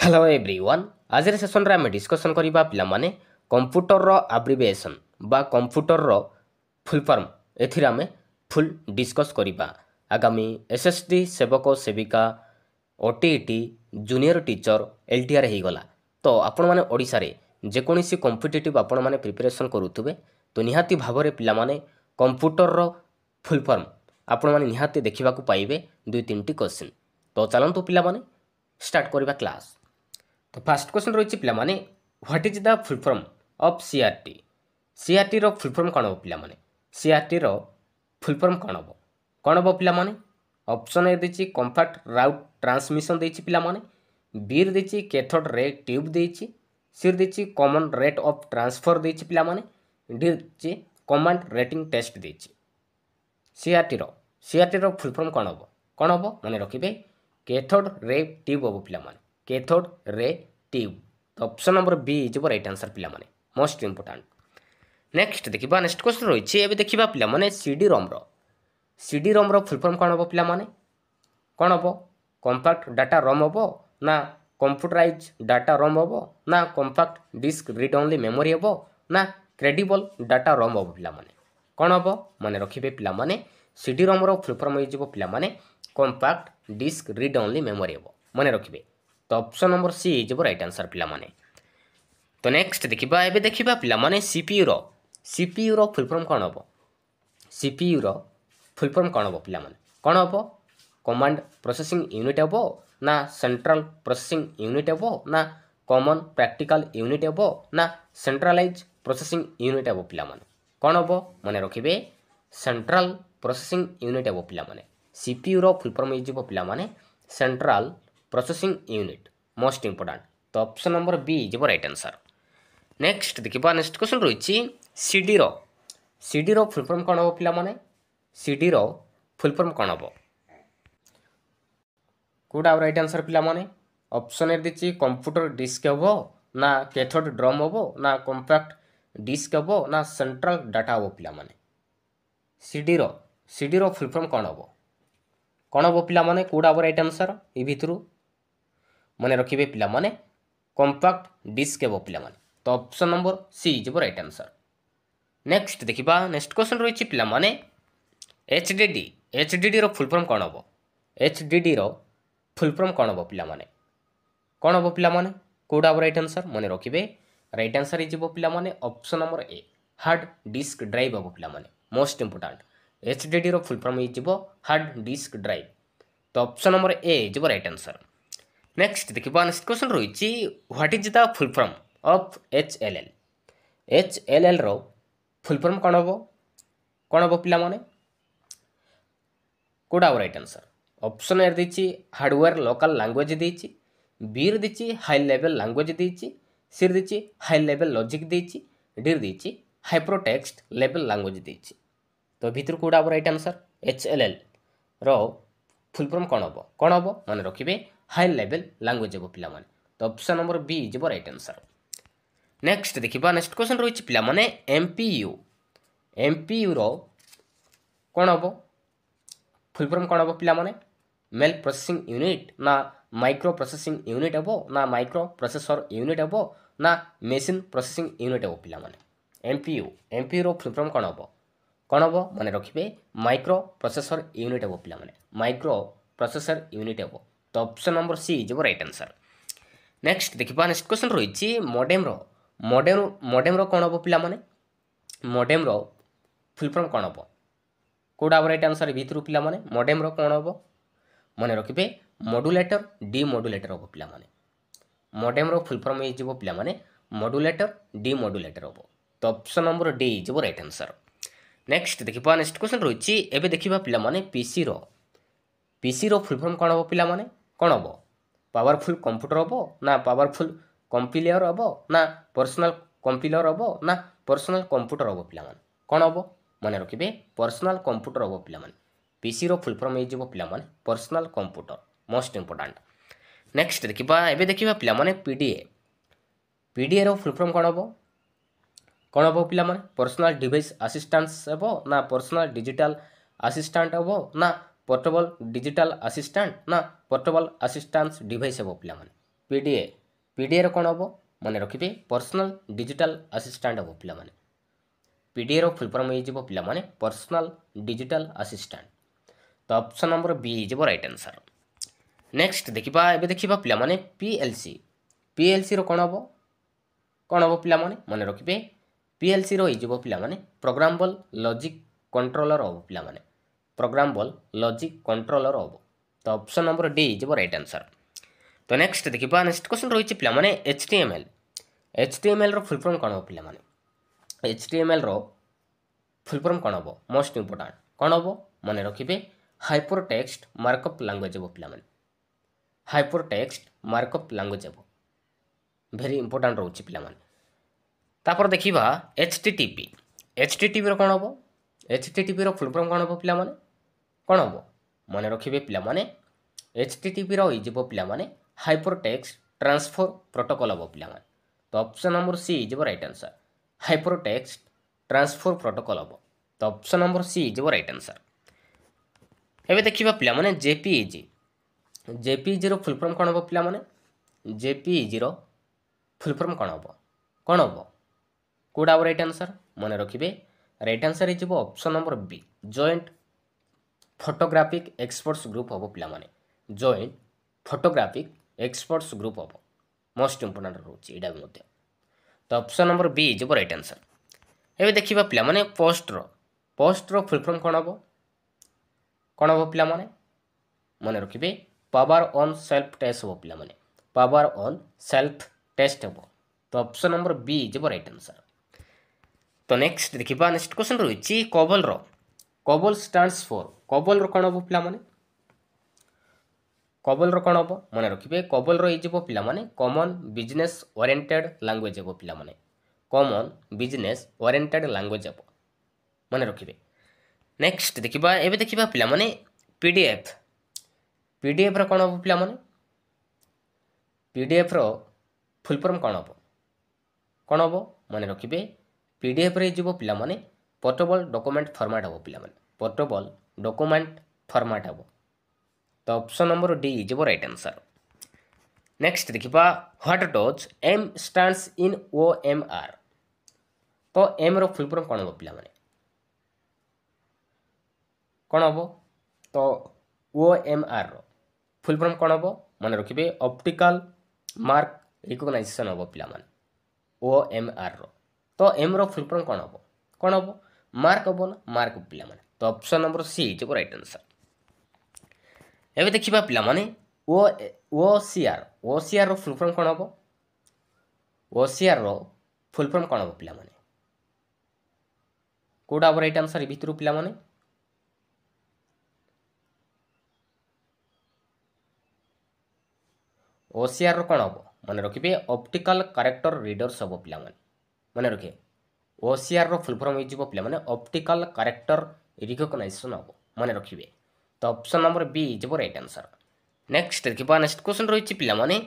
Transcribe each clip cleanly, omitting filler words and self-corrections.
Hello everyone आज session रे आम डिस्कसन करबा पिला माने कंप्यूटर रो एब्रिविएशन बा कंप्यूटर रो फुल फॉर्म एथिरा में फुल डिस्कस करबा आगामी एसएसडी सेवक सेविका ओटीईटी जूनियर टीचर एलटीआर हे गला तो आपण माने ओडिसा रे जे कोनोसी कॉम्पिटिटिव आपण माने प्रिपरेशन करूथबे तो निहाती भाबरे पिला माने कंप्यूटर रो फुल फॉर्म आपण माने निहाती देखिबा को पाइबे दुई तीनटी क्वेश्चन तो चलंतु पिला माने स्टार्ट करबा क्लास। तो फास्ट क्वेश्चन रही पिला माने what is the full form of CRT. CRT रो फुल फॉर्म कौन हो पिला माने सीआरटी रो फुल फॉर्म कौन हो पिला माने ऑप्शन ए देछि कॉम्पैक्ट राउट ट्रांसमिशन देछि पिला माने बी देछि कैथोड रे ट्यूब देछि सी देछि कॉमन रेट ऑफ ट्रांसफर देछि पिला माने डी देछि कमांड रेटिंग टेस्ट देछि। सीआरटी रो फुल फॉर्म कौन हो माने रखिबे कैथोड रे ट्यूब हो पिला माने कैथोड रे ट्यूब। तो option number B is right answer पिला माने मोस्ट इंपोर्टेंट। नेक्स्ट देखिबा नेक्स्ट क्वेश्चन रही एबे देखिबा पिला माने सीडी रोम रो फुल फॉर्म कौन हो पिला माने कौन हो कॉम्पैक्ट डाटा रोम हो ना कंप्यूटराइज डाटा रोम हो ना compact disc read only memory हो ना क्रेडिबल डाटा रोम हो पिला माने कौन हो माने रखिबे पिला माने सीडी रोम रो फुल फॉर्म हो पिला माने compact disc read only memory हो माने रखिबे। तो option number C is right answer पिला माने। तो नेक्स्ट देखिबा एबे देखिबा पिला माने सीपीयू रो फुल फॉर्म कौन हो सीपीयू रो फुल फॉर्म कौन हो पिला माने कौन हो कमांड प्रोसेसिंग यूनिट हो ना सेंट्रल प्रोसेसिंग यूनिट हो ना कॉमन प्रैक्टिकल यूनिट हो ना सेंट्रलाइज प्रोसेसिंग यूनिट हो पिला माने कौन हो माने रखिबे सेंट्रल प्रोसेसिंग यूनिट हो पिला माने सीपीयू रो फुल फॉर्म इज पिला माने central processing unit most important. तो option number B is right answer. Next देखिबा नेक्स्ट क्वेश्चन रही सीडी रो फुल फॉर्म कौन हो पिला माने सीडी रो फुल फॉर्म कौन हो कोडा राइट आंसर पिला माने ऑप्शन ए दिछि कंप्यूटर डिस्क हो ना कैथोड ड्रम हो ना कॉम्पैक्ट डिस्क हो ना सेंट्रल डाटा हो पिला माने सीडी रो फुल फॉर्म कौन हो पिला माने कोडा राइट आंसर ए भितरु माने रखिबे पिला माने कॉम्पैक्ट डिस्क हो पिला माने। तो option number C is right answer. Next देखिबा नेक्स्ट क्वेश्चन रही पिला माने एचडीडी रो फुल फॉर्म कौन हो एचडीडी रो फुल फॉर्म कौन हो पिला माने कोडा राइट आंसर माने रखिबे राइट आंसर इज पिला माने option number A hard disk drive हो पिला माने मोस्ट इंपोर्टेंट एचडीडी रो full form is hard disk drive. तो option number A is right answer. Next देखिबा नेक्स्ट क्वेश्चन रही what is the full form of HLL रो full form कौन हो पिला माने कोडा राइट आंसर ऑप्शन ए देछि हार्डवेयर लोकल लैंग्वेज देछि बी देछि हाई लेवल लैंग्वेज देछि सी देछि हाई लेवल लॉजिक देछि डी देछि हाइपरटेक्स्ट लेवल लैंग्वेज देछि। तो भितर कोडा राइट आंसर एचएलएल रो फुल फॉर्म कौन हो माने रखिबे हाई लेवल लैंग्वेज हो पिला माने। तो option number B is right answer. Next देखिबा नेक्स्ट क्वेश्चन रही पिला माने एमपीयू रो कौन हो फुल फॉर्म कौन हो पिला माने मेल प्रोसेसिंग यूनिट ना माइक्रो प्रोसेसिंग यूनिट हो ना माइक्रो प्रोसेसर यूनिट हो ना मेशिन प्रोसेसिंग यूनिट हो पिला माने एमपीयू रो फुल फॉर्म कौन हो माने रखिबे माइक्रो प्रोसेसर यूनिट हो पिला माने माइक्रो प्रोसेसर यूनिट हो। तो option number C is right answer. Next देखिबा नेक्स्ट क्वेश्चन रही मॉडेम रो कौन हो पिला माने मॉडेम रो फुल फॉर्म कौन हो कोडा राइट आंसर भितर पिला माने मॉडेम रो कौन हो माने रखिबे मॉड्यूलेटर डीमॉड्यूलेटर हो पिला माने मॉडेम रो फुल फॉर्म इज पिला माने मॉड्यूलेटर डीमॉड्यूलेटर हो। तो option number D is right answer. Next देखिबा नेक्स्ट क्वेश्चन रही एबे देखिबा पिला माने पीसी रो फुल फॉर्म कौन हो पिला माने कौन हो पावरफुल कंप्यूटर हो ना पावरफुल कंपिलर हो ना पर्सनल कंपिलर हो ना पर्सनल कंप्यूटर हो पिला माने कौन हो माने रखिबे पर्सनल कंप्यूटर हो पिला माने पीसी रो फुल फॉर्म इज पिला माने personal computer most important. Next देखिबा एबे देखिबा पिला माने पीडीए रो फुल फॉर्म कौन हो पिला माने पर्सनल डिवाइस असिस्टेंस हो ना पर्सनल डिजिटल असिस्टेंट हो ना पोर्टेबल डिजिटल असिस्टेंट ना पोर्टेबल असिस्टेंस डिवाइस हो पिला माने पीडीए पीडीए रो कौन हम मन रखिए पर्सनल डिजिटल असिस्टेंट हम पे पीडीए रो फुल फॉर्म हो पे पर्सनल डिजिटल असिस्टेंट तो ऑप्शन नंबर बी हो राइट आंसर नेक्स्ट देखा एबे देखा पे पीएलसी पीएलसी रो कौन हम पे मन रखिए पीएलसी रो पे प्रोग्रामेबल लॉजिक कंट्रोलर हम पे प्रोग्रामेबल लॉजिक कंट्रोलर हम तो ऑप्शन नंबर डी हो राइट आंसर तो नेक्स्ट देखा नेक्स्ट क्वेश्चन रही पे एचटीएमएल रो फुल फॉर्म कौन हम पे एचटीएमएल रो फुल फॉर्म कौन हम मोस्ट इंपोर्टेंट कौन हम मन रखिए हाइपर टेक्स्ट मार्कअप लैंग्वेज हम पे हाइपर टेक्स्ट मार्कअप लैंग्वेज हम भेरी इंपोर्टेंट रोचे पे देखा एचटीटीपी एचटीटीपी रो कौन हम एचटीटीपी रो फुल फॉर्म कौन हम पे कौन हम मन रखिए पे एचटीटीपी रो पे हाइपर टेक्स्ट ट्रांसफर प्रोटोकॉल हम पे तो ऑप्शन नंबर सी हो right answer hyper text transfer protocol हम तो ऑप्शन नंबर सी हो राइट आंसर एवं देखा पे जेपीईजी जेपीईजी रो फुल फॉर्म कौन हम पे जेपीईजी रो फुल फॉर्म कौन हम कौटा राइट आंसर मन रखिए राइट आंसर हो option number B joint photographic experts group हम पे जॉइंट फोटोग्राफिक एक्सपर्ट्स ग्रुप हम मोस्ट इंपोर्टेंट रोचे यहाँ तो ऑप्शन नंबर बी हो राइट आंसर एवं देखा पे पोस्ट रो फुल फॉर्म कौन हम पे मन रखिए पावर ऑन सेल्फ टेस्ट हम पे पावर ऑन सेल्फ टेस्ट हम तो ऑप्शन नंबर बी हो राइट आंसर तो नेक्स्ट देखा नेक्स्ट क्वेश्चन रही कोबोल स्टैंड्स फॉर कोबोल रो कौन हम पे कोबोल रो कौन हम मन रखिए कोबोल रो पे कॉमन बिजनेस ओरिएंटेड लैंग्वेज हम पे कॉमन बिजनेस ओरिएंटेड लैंग्वेज हम मन रखिए नेक्स्ट देखा एवं देखा पे पीडीएफ पीडीएफ रो कौन हम पे पीडीएफ रो फुल फॉर्म कौन हम मन रखिए पीडीएफ रे पे पोर्टेबल डॉक्यूमेंट फॉर्मेट हम पे पोर्टेबल डॉक्यूमेंट फॉर्मेट हम तो ऑप्शन नंबर डी हो राइट आंसर नेक्स्ट देखा what does M stands in OMR तो एम रो फुल फॉर्म कौन हम पे कौन हम तो ओएमआर रो फुल फॉर्म कौन हम मन रखिए ऑप्टिकल मार्क रिकग्नाइजेशन हम पे ओएमआर रो तो एम रो फुल फॉर्म कौन हम मार्क हम ना मार्क पे तो ऑप्शन नंबर सी हो राइट आंसर एवं देखा पे ओसीआर ओसीआर रो फुल फॉर्म कौन हम ओसीआर रो फुल फॉर्म कौन हम पे कौटा हम राइट आंसर भितर पे ओसीआर रो कौन हम मन रखिए ऑप्टिकल कैरेक्टर रीडर्स हम पे मन रखिए ओसीआर रो फुल फॉर्म हो पे ऑप्टिकल कैरेक्टर रिकग्नाइजेशन हम मन रखिए तो ऑप्शन नंबर बी हो राइट आंसर नेक्स्ट देखा नेक्स्ट क्वेश्चन रही पे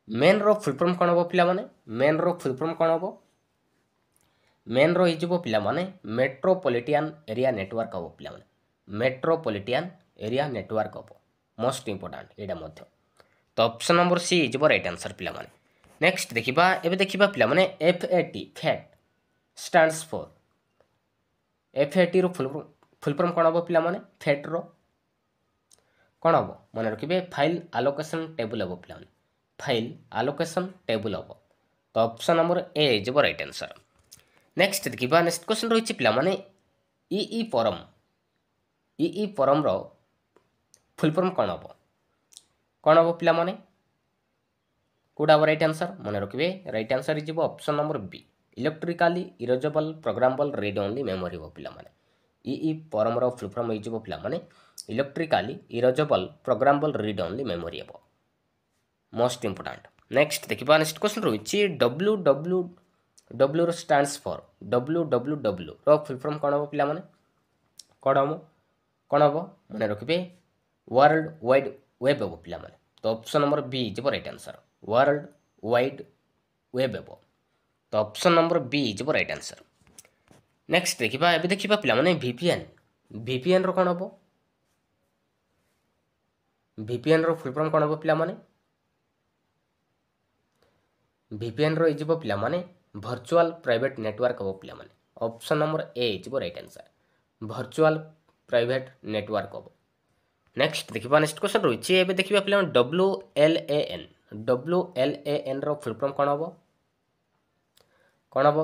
मेन रो फुल फॉर्म कौन हम पे मेन रो फुल फॉर्म कौन हम मेन रो हो पे मेट्रोपॉलिटन एरिया नेटवर्क हम पे मेट्रोपॉलिटन एरिया नेटवर्क हम मोस्ट इंपोर्टेंट यहाँ तो ऑप्शन नंबर सी हो राइट आंसर पे नेक्स्ट देखा एवं देखा पे FAT fat stands for FAT रो फुल फॉर्म कौन हम पे फैट रो कौन हम मन रखिए फाइल आलोकेशन टेबल हम पे फाइल आलोकेशन टेबल हम तो ऑप्शन नंबर ए हो राइट आंसर नेक्स्ट देखा नेक्स्ट क्वेश्चन रही पे ई परम रो फुल फॉर्म कौन हम पे कौटा हम राइट आंसर मन रखिए राइट आंसर हो option number B electrically erasable programmable read only memory हम पे ई परम रो फुल फॉर्म हो पे electrically erasable programmable read only memory हम मोस्ट इंपोर्टेंट नेक्स्ट देखा नेक्स्ट क्वेश्चन रही डब्ल्यू स्टैंड्स फॉर डब्ल्यू रो फुल फॉर्म कौन हम पे कौन हम मन रखिए वर्ल्ड वाइड वेब हम पे तो ऑप्शन नंबर बी हो right answer world wide web हम तो ऑप्शन नंबर बी हो राइट आंसर नेक्स्ट देखा एवं देखा पे VPN रो कौन हम VPN रो फुल फॉर्म कौन हम पे VPN रो इजिबो पिला माने वर्चुअल प्राइवेट नेटवर्क हबो पिला माने ऑप्शन नंबर ए इजिबो right answer virtual private network हबो। नेक्स्ट देखिबा नेक्स्ट क्वेश्चन रहिछि एबे देखिबा पिला WLAN रो फुल फॉर्म कोन हबो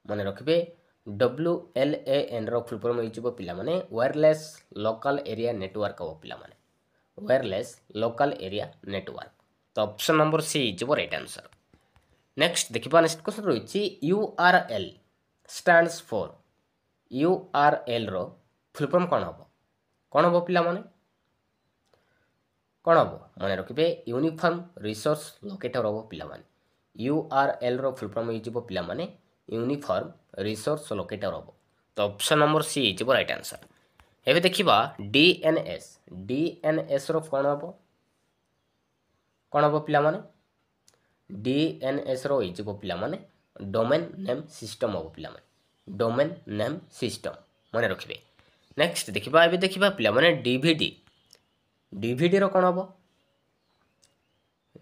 माने रखिबे WLAN रो फुल फॉर्म इजिबो पिला माने वायरलेस लोकल एरिया नेटवर्क हबो पिला माने वायरलेस लोकल एरिया नेटवर्क। तो ऑप्शन नंबर सी इजिबो राइट आंसर। नेक्स्ट देखिबा नेक्स्ट क्वेश्चन रहिछि URL स्टैंड्स फॉर URL रो फुल फॉर्म कोन हबो पिला माने कोन हबो माने रखिबे यूनिफॉर्म रिसोर्स लोकेटर हबो पिला माने URL रो फुल फॉर्म इजिबो पिला माने यूनिफॉर्म रिसोर्स लोकेटर हबो। तो ऑप्शन नंबर सी इजिबो राइट आंसर। एबे देखिबा DNS रो कोन हबो पिला माने DNS रो इजिबो पिला माने डोमेन नेम सिस्टम हबो पिला माने डोमेन नेम सिस्टम माने रखिबे। नेक्स्ट देखिबा एबे देखिबा पिला माने DVD रो कोन हबो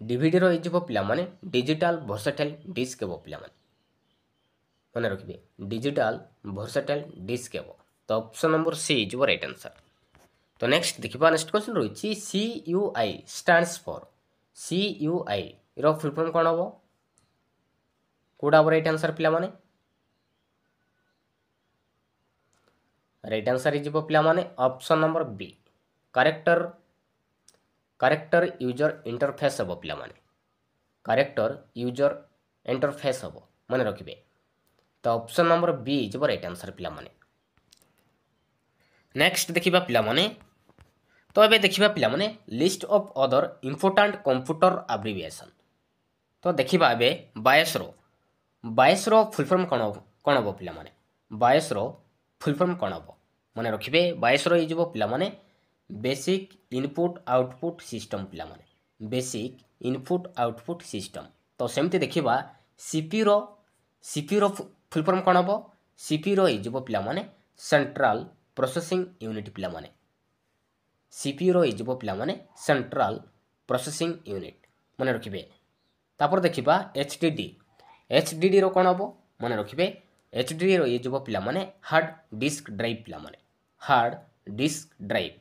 DVD रो इजिबो पिला माने डिजिटल वर्सेटाइल डिस्क हबो पिला माने रखिबे डिजिटल वर्सेटाइल डिस्क हबो। तो ऑप्शन नंबर सी इजिबो राइट आंसर। तो नेक्स्ट देखिबा नेक्स्ट क्वेश्चन रहिछि CUI स्टैंड्स फॉर CUI रो फुल फॉर्म कोन हबो कोडा राइट आंसर पिला माने राइट आंसर इजिबो पिला माने option number B character user interface हबो पिला माने करेक्टर यूजर इंटरफेस हबो माने रखिबे। तो ऑप्शन नंबर बी इजिबो राइट आंसर पिला माने। नेक्स्ट देखिबा पिला माने तो एबे देखिबा पिला माने list of other important computer abbreviation. तो देखिबा एबे 22 रो फुल फॉर्म कोन हबो पिला माने 22 रो फुल फॉर्म कोन हबो माने रखिबे 22 रो इजिबो पिला माने बेसिक इनपुट आउटपुट सिस्टम पिला माने बेसिक इनपुट आउटपुट सिस्टम। तो सेमती देखिबा सीपी रो फुल फॉर्म कोन हबो सीपी रो इजिबो पिला माने सेंट्रल प्रोसेसिंग यूनिट पिला माने सीपी रो इजिबो पिला माने सेंट्रल प्रोसेसिंग यूनिट माने रखिबे। तापर देखिबा HDD रो कोन हबो माने रखिबे HDD रो इजिबो पिला माने हार्ड डिस्क ड्राइव पिला माने हार्ड डिस्क ड्राइव।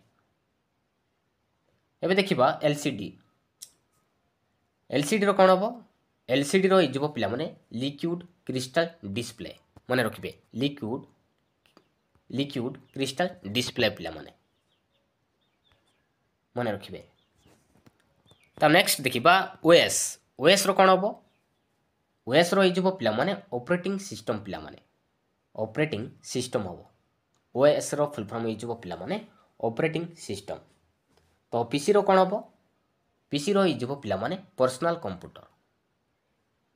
एबे देखिबा LCD रो कोन हबो LCD रो इजिबो पिला माने लिक्विड क्रिस्टल डिस्प्ले माने रखिबे लिक्विड क्रिस्टल डिस्प्ले पिला माने रखिबे। ता नेक्स्ट देखिबा OS रो कोन हबो OS रो इजिबो पिला माने ऑपरेटिंग सिस्टम पिला माने ऑपरेटिंग सिस्टम हबो OS रो फुल फॉर्म इजिबो पिला माने ऑपरेटिंग सिस्टम। तो PC रो कोन हबो PC रो इजिबो पिला माने पर्सनल कंप्यूटर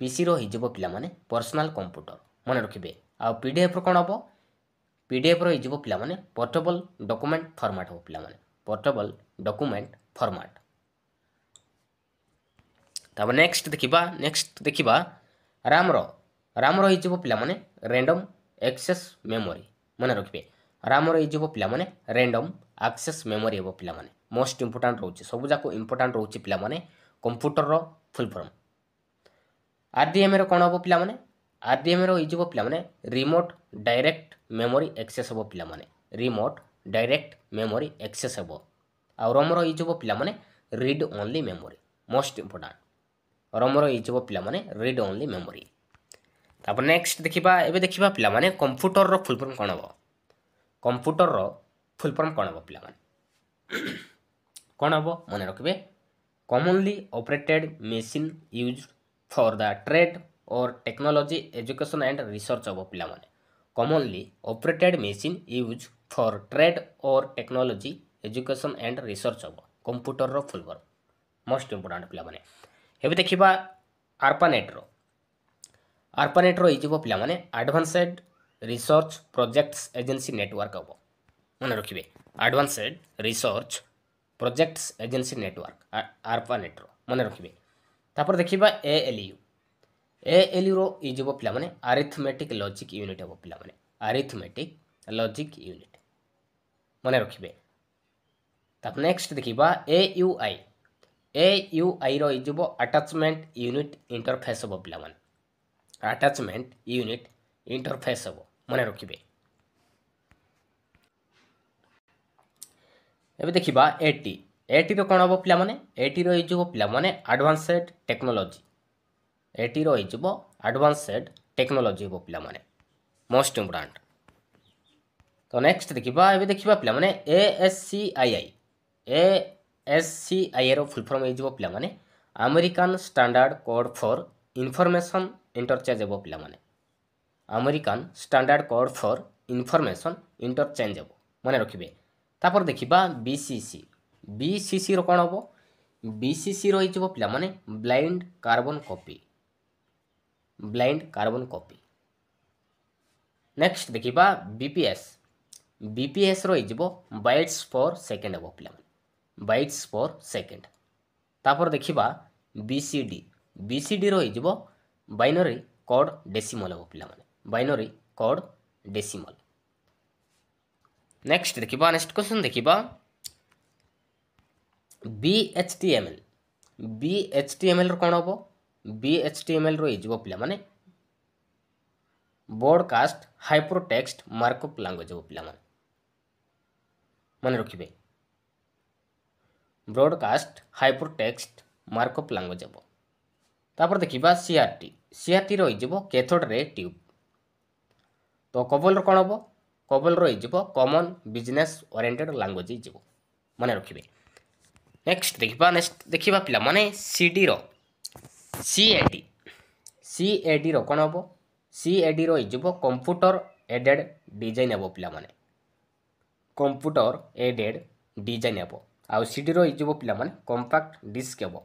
PC रो इजिबो पिला माने पर्सनल कंप्यूटर माने रखिबे। आ PDF रो कोन हबो PDF रो इजिबो पिला माने पोर्टेबल डॉक्यूमेंट फॉर्मेट हो पिला माने पोर्टेबल डॉक्यूमेंट फॉर्मेट। तब नेक्स्ट देखिबा RAM रो इजिबो पिला माने रैंडम एक्सेस मेमोरी माने रखिबे RAM रो इजिबो पिला माने रैंडम एक्सेस मेमोरी हो पिला माने मोस्ट इंपोर्टेंट रहउछि सब जाको इंपोर्टेंट रहउछि पिला माने कंप्यूटर रो फुल फॉर्म। RDMA रो कोन हबो पिला माने RDMA रो इजिबो पिला माने रिमोट डायरेक्ट मेमोरी एक्सेस हो पिला माने रिमोट डायरेक्ट मेमोरी एक्सेस हो। आ ROM रो इजिबो पिला माने read only memory most important ROM रो इजिबो पिला माने रीड ओनली मेमोरी। तापर नेक्स्ट देखिबा पिला माने कंप्यूटर रो फुल फॉर्म कोन हबो कंप्यूटर रो फुल फॉर्म कोन हबो पिला माने कोन हबो माने रखिबे commonly operated machine used for the trade और टेक्नोलॉजी एजुकेशन एंड रिसर्च हबो पिला माने commonly operated machine used for trade और टेक्नोलॉजी एजुकेशन एंड रिसर्च हबो कंप्यूटर रो फुल फॉर्म मोस्ट इंपोर्टेंट पिला माने। हेबे देखिबा ARPANET रो इजिबो पिला माने advanced research projects agency network हबो माने रखिबे advanced research projects agency network ARPANET रो माने रखिबे। तापर देखिबा ALU रो इजिबो पिला माने अरिथमेटिक लॉजिक यूनिट हबो पिला माने अरिथमेटिक लॉजिक यूनिट माने रखिबे। तापर नेक्स्ट देखिबा AUI AUI रही अटाचमेंट यूनिट इंटरफेस हम पे अटाचमेंट यूनिट इंटरफेस हम मन रखिए। एबे देखिबा एटी एटी कौन हम पे एटी रही पे एडवांस्ड टेक्नोलॉजी एटी रही एडवांस्ड टेक्नोलॉजी हम पे मोस्ट इम्पोर्टेंट। तो नेक्स्ट देखिबा एबे देखिबा पे ASCII रो फुल फॉर्म हो पे American standard code for information interchange हम पे American standard code for information interchange हम मन रखिए। तापर देखिबा BCC रो कौन हम BCC रही पे ब्लाइंड कार्बन कॉपी। नेक्स्ट देखिबा BPS रही बाइट्स पर सेकेंड हम पे बाइट्स पर सेकेंड। तापर देखिबा BCD रही बाइनरी कोड डेसिमल हम पे बाइनरी कोड डेसिमल। नेक्स्ट देखिबा नेक्स्ट क्वेश्चन देखिबा BHTML रो कौन हम BHTML रही पे ब्रॉडकास्ट हाइपरटेक्स्ट मार्कअप लैंग्वेज हम पे मन रखिए ब्रॉडकास्ट हाइपरटेक्स्ट मार्कअप लैंग्वेज हम। तापर देखिबा CRT रही कैथोड रे ट्यूब। तो कबल कौन हम कबल रही कॉमन बिजनेस ओरिएंटेड लैंग्वेज मन रखिए। नेक्स्ट देखिबा पिला माने CAD रो कौन हम CAD रही कंप्यूटर एडेड डिजाइन हम पे कंप्यूटर एडेड डिजाइन हम आउ CD रही पे कंपैक्ट डिस्क हम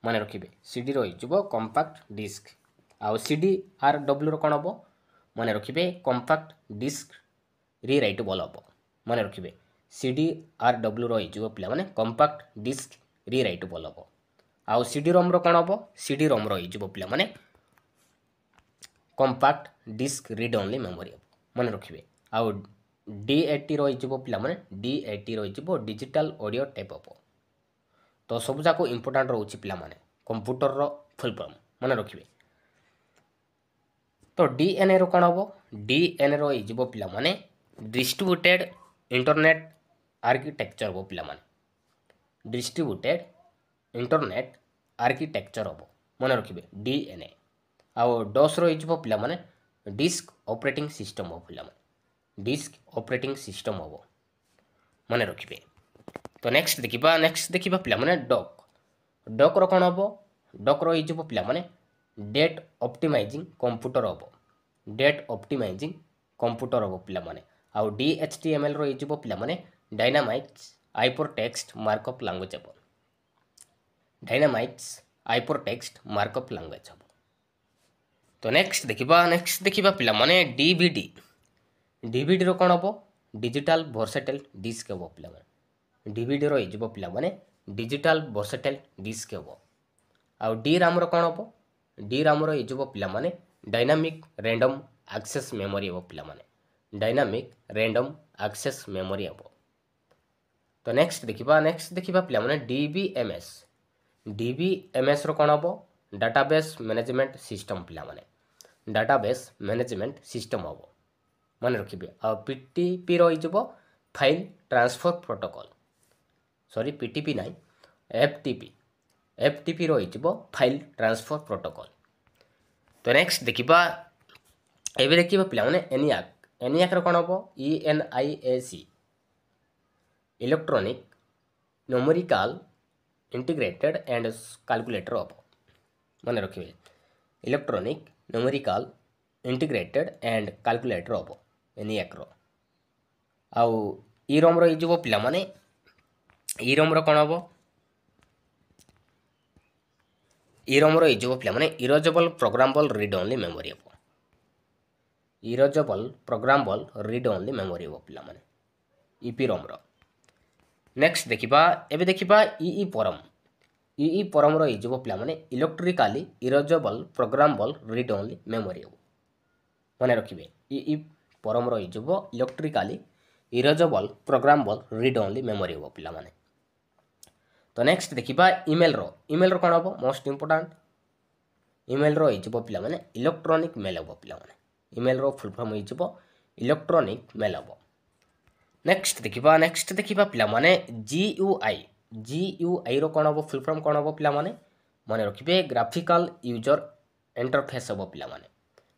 मन रखिए CD रही कंपैक्ट डिस्क आउ CDRW रो कौन हम मन रखिए कंपैक्ट डिस्क रीराइट बल हम मन रखिए CDRW रही पे कंपैक्ट डिस्क रीराइट बल हम आउ CD-ROM रो कौन हम CD-ROM रही पे compact disc read only memory मन रखिए आउ DAT रही पे DAT रही डिजिटल ऑडियो टेप हम। तो सब जाक इंपोर्टेंट रोचे पे कंप्यूटर रो फुल फॉर्म मन रखिए। तो DNA रो कौन हम DNA रही पे डिस्ट्रीब्यूटेड इंटरनेट आर्किटेक्चर हम पे डिस्ट्रीब्यूटेड इंटरनेट आर्किटेक्चर हम मन रखिए DNA आउ डॉस रही पे डिस्क ऑपरेटिंग सिस्टम हम पे डिस्क ऑपरेटिंग सिस्टम हम मन रखिए। तो नेक्स्ट देखिबा पे डॉक रो कौन हम डॉक रही पे डेट ऑप्टिमाइजिंग कंप्यूटर हम डेट ऑप्टिमाइजिंग कंप्यूटर हम पे आउ DHTML रही पे डायनामिक्स हाइपरटेक्स्ट मार्कअप लैंग्वेज हम डायनामिक्स हाइपरटेक्स्ट मार्कअप लैंग्वेज हम। तो नेक्स्ट देखिबा पे DVD रो कौन हम डिजिटल वर्सेटाइल डिस्क हम पे DVD रही पे डिजिटल वर्सेटाइल डिस्क हम आउ DRAM रो कौन हम DRAM रही पे डायनामिक रैंडम एक्सेस मेमोरी हम पे डायनामिक रैंडम एक्सेस मेमोरी हम। तो नेक्स्ट देखिबा पे DBMS रो कौन हम डाटाबेस मैनेजमेंट सिस्टम पे डाटाबेस मैनेजमेंट सिस्टम हम मन रखिए आ PTP रही file transfer protocol sorry PTP नहीं FTP रही फाइल ट्रांसफर प्रोटोकॉल। तो नेक्स्ट देखिबा एबे देखिबा पे ENIAC रो कौन हम ENIAC electronic numerical integrated and calculator हम मन रखिए electronic numerical integrated and calculator हम ENIAC रो आउ EROM रही पे EROM रो कौन हम EROM रही पे erasable programmable read only memory हम erasable programmable read only memory हम पे EPROM रो। नेक्स्ट देखिबा EEPROM रही पे electrically erasable programmable read only memory हम मन रखिए EEPROM रही electrically erasable programmable read only memory हम पे। तो नेक्स्ट देखिबा इमेल रो कोन हबो मोस्ट इंपोर्टेंट इमेल रो इजबो पिला माने इलेक्ट्रॉनिक मेल हबो पिला माने इमेल रो फुल फॉर्म इजबो इलेक्ट्रॉनिक मेल हबो नेक्स्ट देखिबा पिला माने जीयूआई रो कोन हबो फुल फॉर्म कोन हबो पिला माने माने रखिबे ग्राफिकल यूजर इंटरफेस हबो पिला माने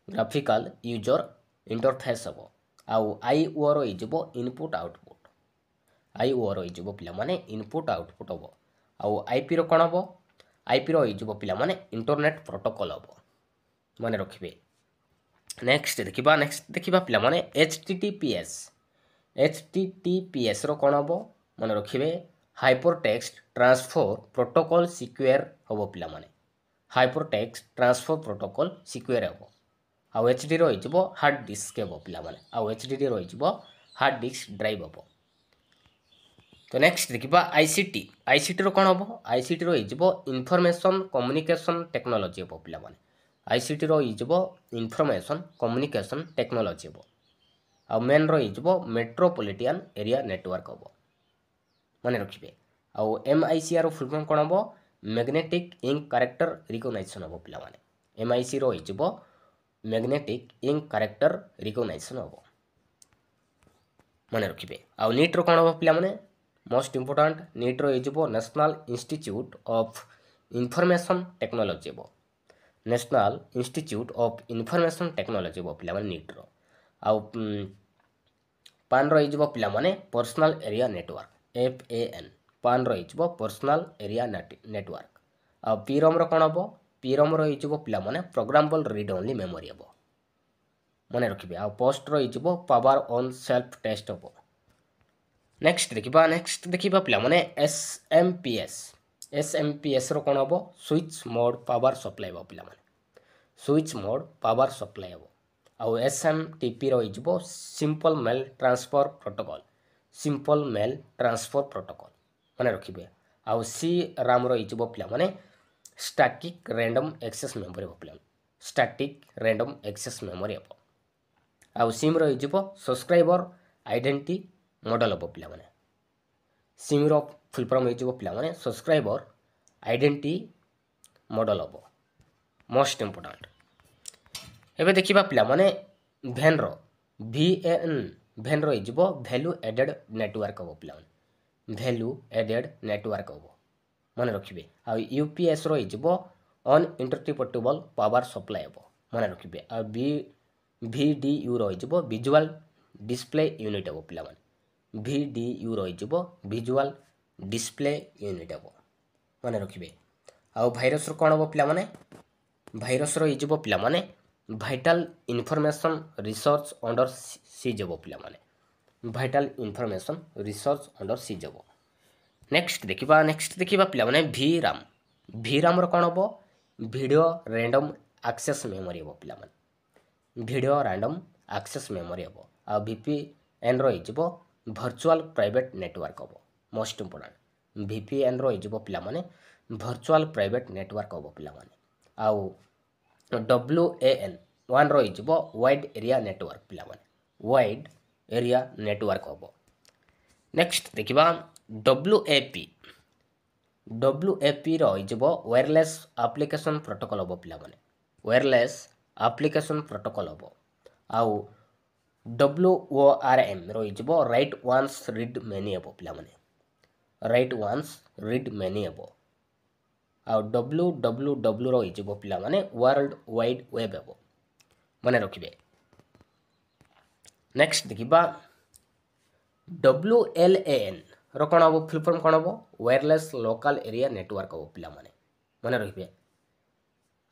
ग्राफिकल यूजर इंटरफेस हबो आउ आईओ रो इजबो इनपुट आउटपुट आईओ रो इजबो पिला माने इनपुट आउटपुट हबो आउ आईपी रो कोन हबो आईपी रो इजबो पिला माने इंटरनेट प्रोटोकॉल हबो माने रखिबे नेक्स्ट देखिबा पिला माने एचटीटीपीएस रो कोन हबो माने रखिबे हाइपरटेक्स्ट ट्रांसफर प्रोटोकॉल सिक्योर हबो पिला माने हाइपरटेक्स्ट ट्रांसफर प्रोटोकॉल सिक्योर हबो आउ एचडी रो इजबो हार्ड डिस्क हबो पिला माने आउ एचडीडी रो इजबो हार्ड डिस्क ड्राइव हबो तो नेक्स्ट देखिबा आईसीटी रो कोन हबो आईसीटी रो इजबो इंफॉर्मेशन कम्युनिकेशन टेक्नोलॉजी हबो पिला माने आईसीटी रो इजबो इंफॉर्मेशन कम्युनिकेशन टेक्नोलॉजी हबो आ मेन रो इजबो मेट्रोपॉलिटन एरिया नेटवर्क हबो माने रखिबे आ एमआईसी रो फुल फॉर्म कोन हबो मैग्नेटिक इंक कैरेक्टर रिकॉग्निशन हबो पिला माने एमआईसी रो इजबो मैग्नेटिक इंक कैरेक्टर रिकॉग्निशन हबो माने रखिबे आ नीट रो कोन हबो पिला माने मोस्ट इंपोर्टेंट नीट रो इजबो national institute of information technology हबो national institute of information technology हबो पिला माने नीट रो आउ पान रो इजबो पिला माने पर्सनल एरिया नेटवर्क एफएएन पान रो इजबो पर्सनल एरिया नेटवर्क आ पीरोम रो कोन हबो पीरोम रो इजबो पिला माने प्रोग्रामेबल रीड ओनली मेमोरी हबो माने रखिबे आ पोस्ट रो इजबो पावर ऑन सेल्फ टेस्ट हबो नेक्स्ट देखिबा पिला माने एसएमपीएस रो कोन हबो स्विच मोड पावर सप्लाई हबो पिला माने स्विच मोड पावर सप्लाई हबो आउ एसएमटीपी रो इजबो सिंपल मेल ट्रांसफर प्रोटोकॉल माने रखिबे आउ सी राम रो इजबो पिला माने स्टैटिक रैंडम एक्सेस मेमोरी हबो पिला स्टैटिक रैंडम एक्सेस मेमोरी हबो आउ सिम रो इजबो सब्सक्राइबर आइडेंटिटी मॉडल हबो पिला माने सिम रो फुल फॉर्म इजबो पिला माने सब्सक्राइबर आइडेंटिटी मॉडल हबो मोस्ट इंपोर्टेंट एबे देखिबा पिला माने भेन रो इजबो वैल्यू एडेड नेटवर्क हबो पिला माने वैल्यू एडेड नेटवर्क हबो माने रखिबे आ यूपीएस रो इजबो अनइंटरप्रेटेबल पावर सप्लाई हबो माने रखिबे आ वीडीयू रो इजबो विजुअल डिस्प्ले यूनिट हबो पिला माने वीडीयू रो इजबो विजुअल डिस्प्ले यूनिट हबो माने रखिबे आ भाइरस रो कोन हबो पिला माने भाइरस रो इजबो पिला माने vital information research under seize हबो पिला माने vital information research under seize हबो नेक्स्ट देखिबा पिला माने वीराम रो कोन हबो वीडियो रैंडम एक्सेस मेमोरी हबो पिला माने वीडियो रैंडम एक्सेस मेमोरी हबो आ वीपीएन रो इजबो वर्चुअल प्राइवेट नेटवर्क हबो मोस्ट इंपोर्टेंट वीपीएन रो इजबो पिला माने वर्चुअल प्राइवेट नेटवर्क हबो पिला माने आउ WAN one row इजबो wide area network पिला माने वाइड एरिया नेटवर्क हबो नेक्स्ट देखिबा WAP रो इजबो वायरलेस एप्लीकेशन प्रोटोकॉल हबो पिला माने वायरलेस एप्लीकेशन प्रोटोकॉल हबो आउ WORM रो इजबो राइट वंस रीड मेनी हबो पिला माने राइट वंस रीड मेनी हबो आ www रो इजबो पिला माने वर्ल्ड वाइड वेब हबो माने रखिबे नेक्स्ट देखिबा WLAN रो कोन हबो फुल फॉर्म कोन हबो वायरलेस लोकल एरिया नेटवर्क हबो पिला माने रखिबे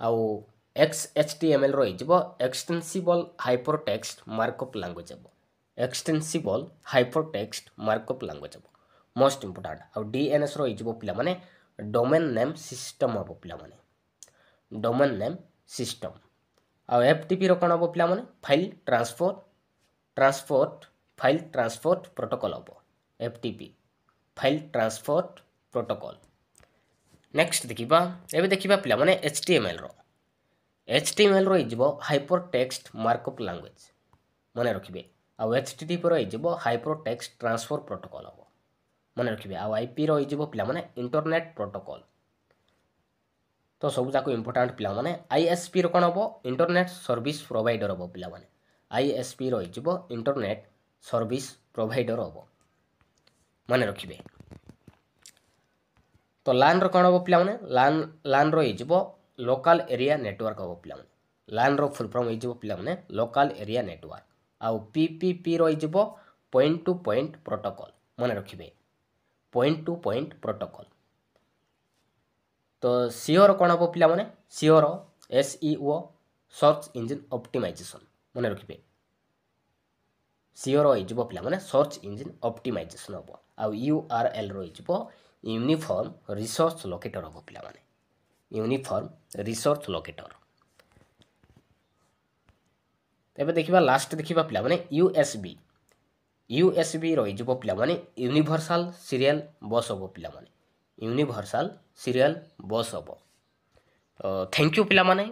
आउ XHTML रो इजबो एक्सटेंसिबल हाइपरटेक्स्ट मार्कअप लैंग्वेज हबो एक्सटेंसिबल हाइपरटेक्स्ट मार्कअप लैंग्वेज हबो मोस्ट इंपोर्टेंट आउ DNS रो इजबो पिला माने डोमेन नेम सिस्टम हबो पिला माने डोमेन नेम सिस्टम आउ FTP रो कोन हबो पिला माने फाइल ट्रांसपोर्ट प्रोटोकॉल हबो FTP file transport protocol next देखिबा पिला माने HTML रो इजबो हाइपरटेक्स्ट मार्कअप लैंग्वेज माने रखिबे आ HTTP रो इजबो हाइपरटेक्स्ट ट्रांसफर प्रोटोकॉल हबो मन रखिए आईपी रही पिलाने इंटरनेट प्रोटोकॉल तो सब जाक इंपोर्टाट पिलाने आईएसपी कौन हम इंटरनेट सर्विस प्रोवाइडर हम पिलाने आईएसपी रही इंटरनेट सर्विस प्रोवाइडर हम मन रखिए तो लान कौन हम पिलाने लान रही लोकल एरिया नेटवर्क हम पिलाने लान रो फुल फॉर्म हो पिलाने लोकल एरिया नेटवर्क आउ पीपीपी रही पॉइंट टू पॉइंट प्रोटोकॉल मन रखिए पॉइंट टू पॉइंट प्रोटोकॉल तो सीओर कौन हम पिलाने सीओर एसईओ सर्च इंजिन ऑप्टिमाइजेशन मन रखिए सीओर हो पिलाने सर्च इंजिन ऑप्टिमाइजेशन हम आउ यूआरएल रही यूनिफॉर्म रिसोर्च लोकेटर हम पिलाने यूनिफॉर्म रिसोर्च लोकेटर तेरे देखा लास्ट देखा पिलाने यूएसबी यूएसबी रही पिलाने यूनिवर्सल सीरियल बस हम पिलाने यूनिवर्सल सीरियल बस हम थैंक यू पिलाने